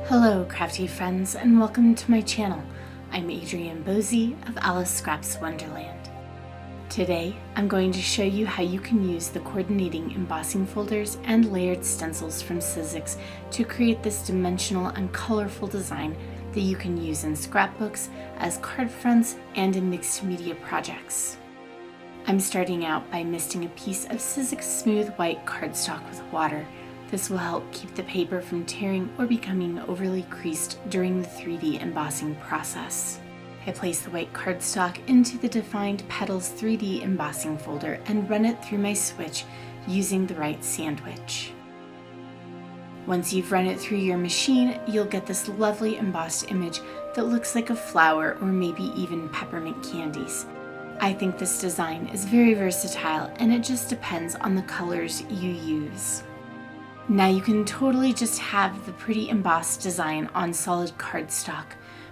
Hello crafty friends and welcome to my channel. I'm Adrienne Bosey of Alice Scraps Wonderland. Today I'm going to show you how you can use the coordinating embossing folders and layered stencils from Sizzix to create this dimensional and colorful design that you can use in scrapbooks, as card fronts, and in mixed media projects. I'm starting out by misting a piece of Sizzix smooth white cardstock with water. This will help keep the paper from tearing or becoming overly creased during the 3D embossing process. I place the white cardstock into the Defined Petals 3D embossing folder and run it through my switch using the right sandwich. Once you've run it through your machine, you'll get this lovely embossed image that looks like a flower or maybe even peppermint candies. I think this design is very versatile and it just depends on the colors you use. Now you can totally just have the pretty embossed design on solid cardstock,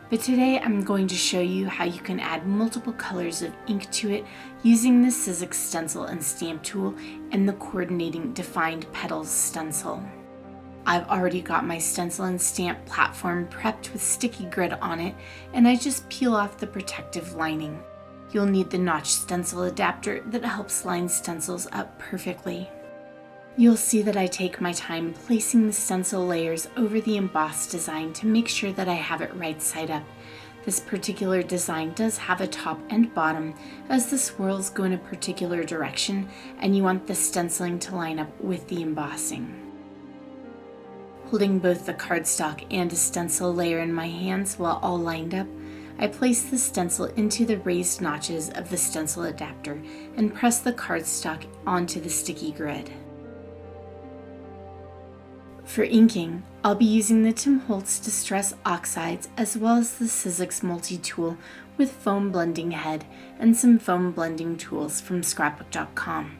but today I'm going to show you how you can add multiple colors of ink to it using the Sizzix Stencil and Stamp Tool and the coordinating Defined Petals stencil. I've already got my stencil and stamp platform prepped with sticky grid on it, and I just peel off the protective lining. You'll need the notch stencil adapter that helps line stencils up perfectly. You'll see that I take my time placing the stencil layers over the embossed design to make sure that I have it right side up. This particular design does have a top and bottom, as the swirls go in a particular direction and you want the stenciling to line up with the embossing. Holding both the cardstock and a stencil layer in my hands while all lined up, I place the stencil into the raised notches of the stencil adapter and press the cardstock onto the sticky grid. For inking, I'll be using the Tim Holtz Distress Oxides as well as the Sizzix Multi-Tool with foam blending head and some foam blending tools from scrapbook.com.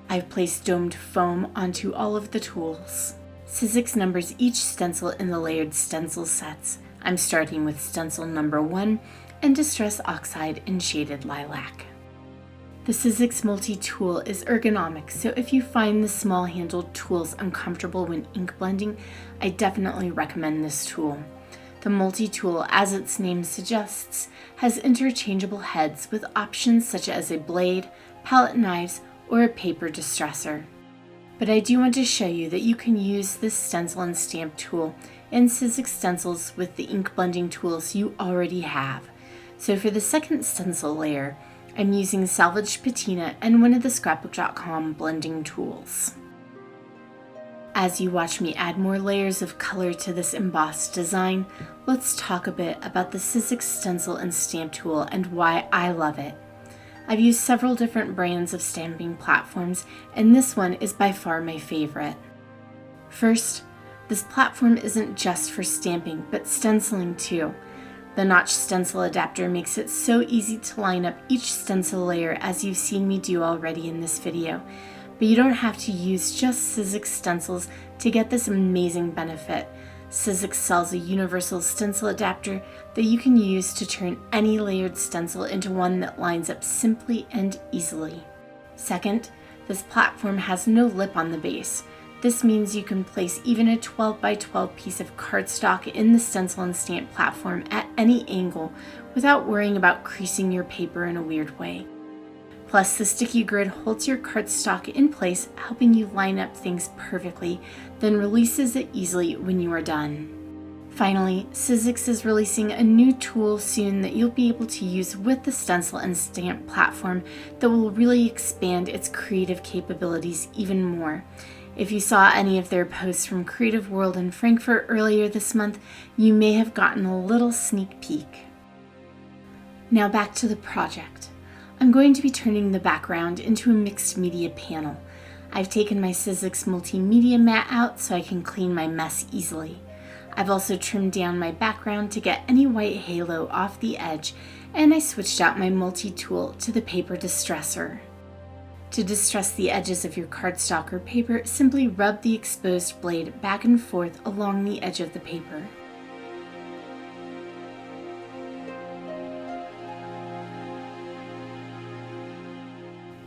I've placed domed foam onto all of the tools. Sizzix numbers each stencil in the layered stencil sets. I'm starting with stencil number 1 and Distress Oxide in shaded lilac. The Sizzix Multi-Tool is ergonomic, so if you find the small-handled tools uncomfortable when ink blending, I definitely recommend this tool. The Multi-Tool, as its name suggests, has interchangeable heads with options such as a blade, palette knives, or a paper distressor. But I do want to show you that you can use this stencil and stamp tool in Sizzix stencils with the ink blending tools you already have. So for the second stencil layer, I'm using salvaged patina and one of the scrapbook.com blending tools. As you watch me add more layers of color to this embossed design, let's talk a bit about the Sizzix Stencil and Stamp Tool and why I love it. I've used several different brands of stamping platforms, and this one is by far my favorite. First, this platform isn't just for stamping, but stenciling too. The notch stencil adapter makes it so easy to line up each stencil layer, as you've seen me do already in this video. But you don't have to use just Sizzix stencils to get this amazing benefit. Sizzix sells a universal stencil adapter that you can use to turn any layered stencil into one that lines up simply and easily. Second, this platform has no lip on the base. This means you can place even a 12 by 12 piece of cardstock in the stencil and stamp platform at any angle without worrying about creasing your paper in a weird way. Plus, the sticky grid holds your cardstock in place, helping you line up things perfectly, then releases it easily when you are done. Finally, Sizzix is releasing a new tool soon that you'll be able to use with the stencil and stamp platform that will really expand its creative capabilities even more. If you saw any of their posts from Creative World in Frankfurt earlier this month, you may have gotten a little sneak peek. Now back to the project. I'm going to be turning the background into a mixed media panel. I've taken my Sizzix multimedia mat out so I can clean my mess easily. I've also trimmed down my background to get any white halo off the edge, and I switched out my multi-tool to the paper distressor. To distress the edges of your cardstock or paper, simply rub the exposed blade back and forth along the edge of the paper.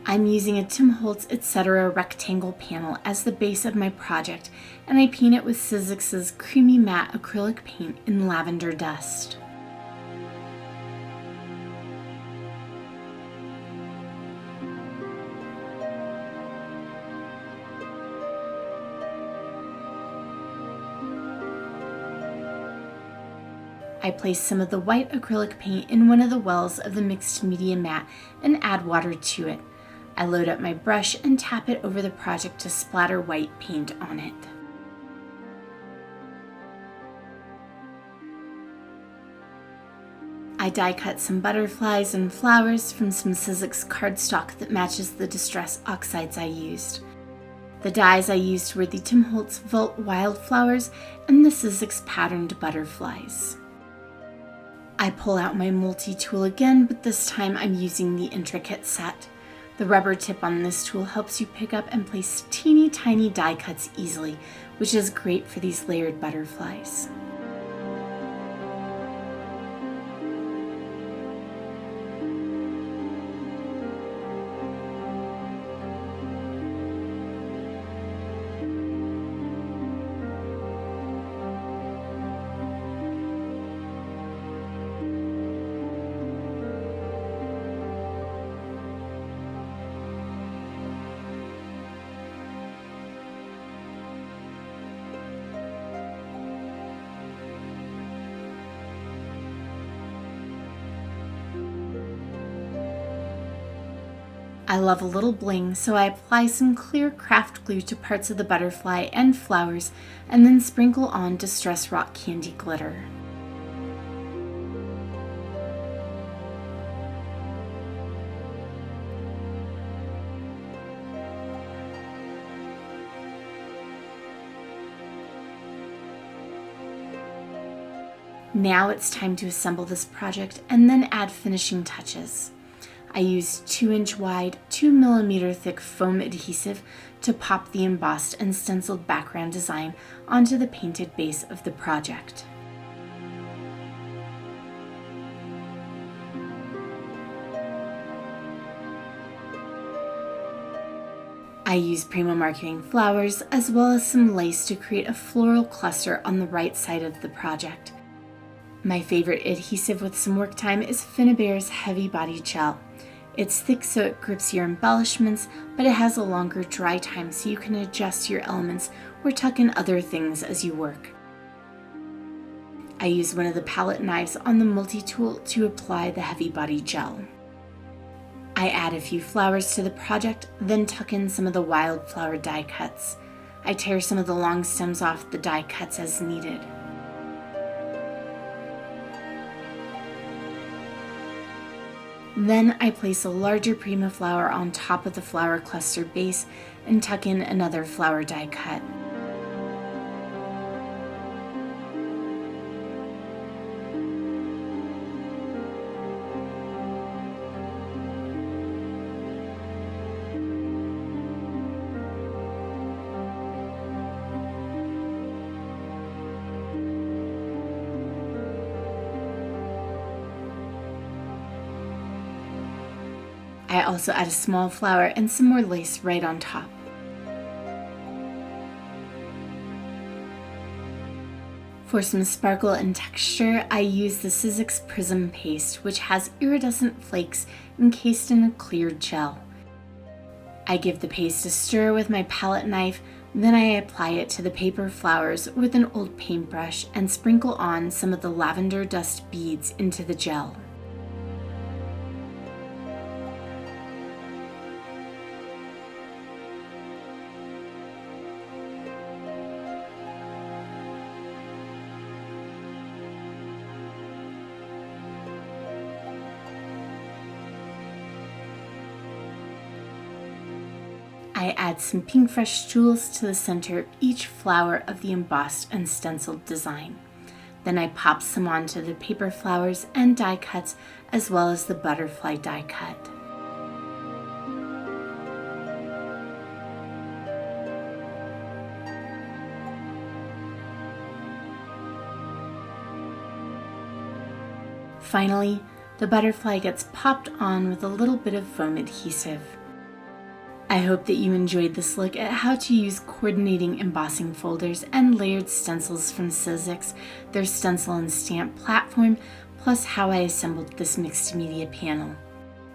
I I'm using a Tim Holtz Etc. rectangle panel as the base of my project, and I paint it with Sizzix's creamy matte acrylic paint in lavender dust. I place some of the white acrylic paint in one of the wells of the mixed media mat and add water to it. I load up my brush and tap it over the project to splatter white paint on it. I die cut some butterflies and flowers from some Sizzix cardstock that matches the distress oxides I used. The dies I used were the Tim Holtz Vault Wildflowers and the Sizzix patterned butterflies. I pull out my multi-tool again, but this time I'm using the intricate set. The rubber tip on this tool helps you pick up and place teeny tiny die cuts easily, which is great for these layered butterflies. I love a little bling, so I apply some clear craft glue to parts of the butterfly and flowers, and then sprinkle on Distress Rock Candy glitter. Now it's time to assemble this project and then add finishing touches. I used 2-inch wide, 2mm thick foam adhesive to pop the embossed and stenciled background design onto the painted base of the project. I used Primo marketing flowers as well as some lace to create a floral cluster on the right side of the project. My favorite adhesive with some work time is Finnabare's Heavy Body Gel. It's thick so it grips your embellishments, but it has a longer dry time so you can adjust your elements or tuck in other things as you work. I use one of the palette knives on the multi-tool to apply the Heavy Body Gel. I add a few flowers to the project, then tuck in some of the wildflower die cuts. I tear some of the long stems off the die cuts as needed. Then I place a larger Prima flower on top of the flower cluster base and tuck in another flower die cut. I also add a small flower and some more lace right on top. For some sparkle and texture, I use the Sizzix Prism Paste, which has iridescent flakes encased in a clear gel. I give the paste a stir with my palette knife, then I apply it to the paper flowers with an old paintbrush and sprinkle on some of the lavender dust beads into the gel. I add some pink fresh jewels to the center of each flower of the embossed and stenciled design. Then I pop some onto the paper flowers and die cuts as well as the butterfly die cut. Finally, the butterfly gets popped on with a little bit of foam adhesive. I hope that you enjoyed this look at how to use coordinating embossing folders and layered stencils from Sizzix, their stencil and stamp platform, plus how I assembled this mixed media panel.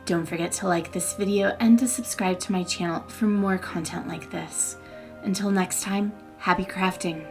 Don't forget to like this video and to subscribe to my channel for more content like this. Until next time, happy crafting!